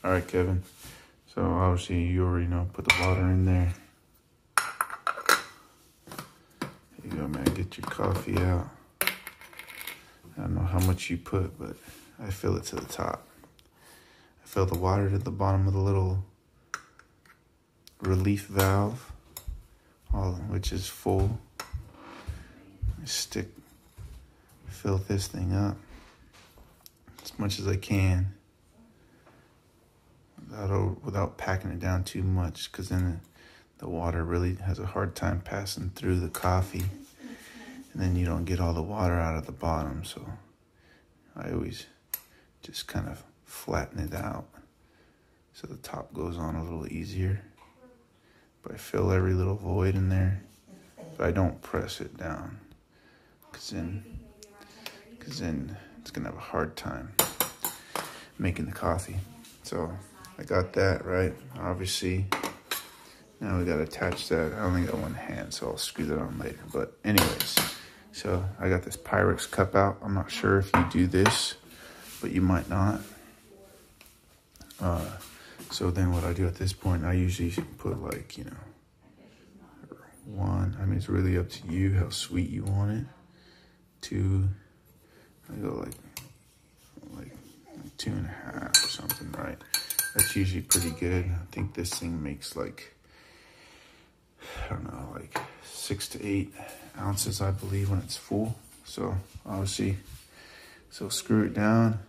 All right, Kevin. So obviously you already know, put the water in there. There you go, man. Get your coffee out. I don't know how much you put, but I fill it to the top. I fill the water to the bottom of the little relief valve, which is full. I fill this thing up as much as I can without packing it down too much, because then the water really has a hard time passing through the coffee, and then you don't get all the water out of the bottom. So I always just kind of flatten it out so the top goes on a little easier. But I fill every little void in there, but I don't press it down, because then it's gonna have a hard time making the coffee. So I got that right, obviously. Now we gotta attach that. I only got one hand, so I'll screw that on later. But anyways, so I got this Pyrex cup out. I'm not sure if you do this, but you might not. So then what I do at this point, I usually put like, you know, 1, I mean, it's really up to you how sweet you want it. 2, I go like 2.5 or something, right? That's usually pretty good. I think this thing makes like, I don't know, like 6 to 8 ounces, I believe, when it's full. So obviously, so screw it down,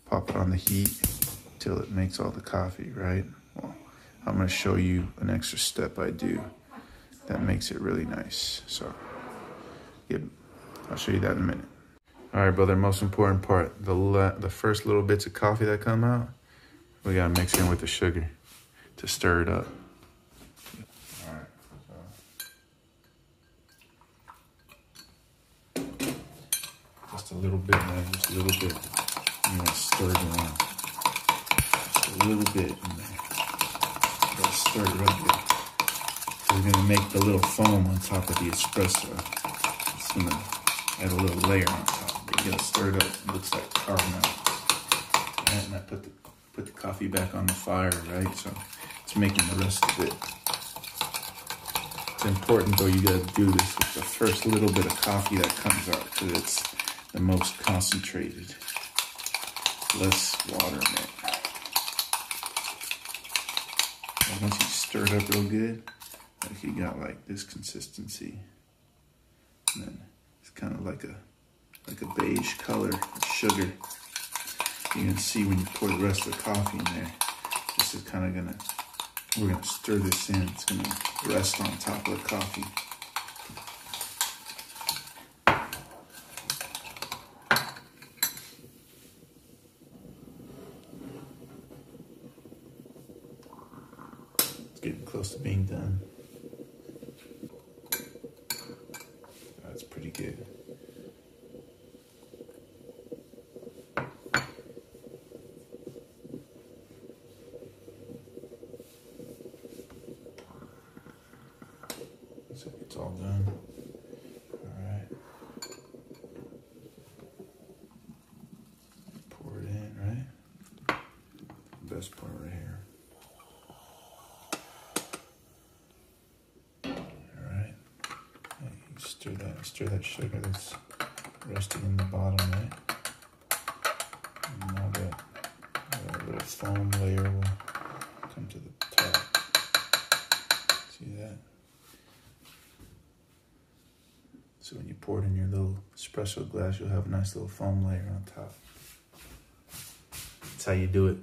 pop it on the heat till it makes all the coffee, right? Well, I'm gonna show you an extra step I do that makes it really nice. So I'll show you that in a minute. All right, brother, most important part, the first little bits of coffee that come out, we gotta mix in with the sugar to stir it up. All right, so just a little bit, man, just a little bit. I'm gonna stir it around. Just a little bit in there. Gotta stir it real good. So we're gonna make the little foam on top of the espresso. It's gonna add a little layer on top. You gotta stir it up. It looks like caramel. Right, and I put the coffee back on the fire, right? So it's making the rest of it. It's important though, you gotta do this with the first little bit of coffee that comes out, because it's the most concentrated. Less water in it. And once you stir it up real good, like you got like this consistency, and then it's kind of like a beige color of sugar. You can see when you pour the rest of the coffee in there, this is kind of we're gonna stir this in. It's gonna rest on top of the coffee. It's getting close to being done. That's pretty good. So it's all done. All right. Pour it in, right? Best part right here. All right. You stir that sugar that's resting in the bottom, right? And now that little foam layer will come to the top. See that? So when you pour it in your little espresso glass, you'll have a nice little foam layer on top. That's how you do it.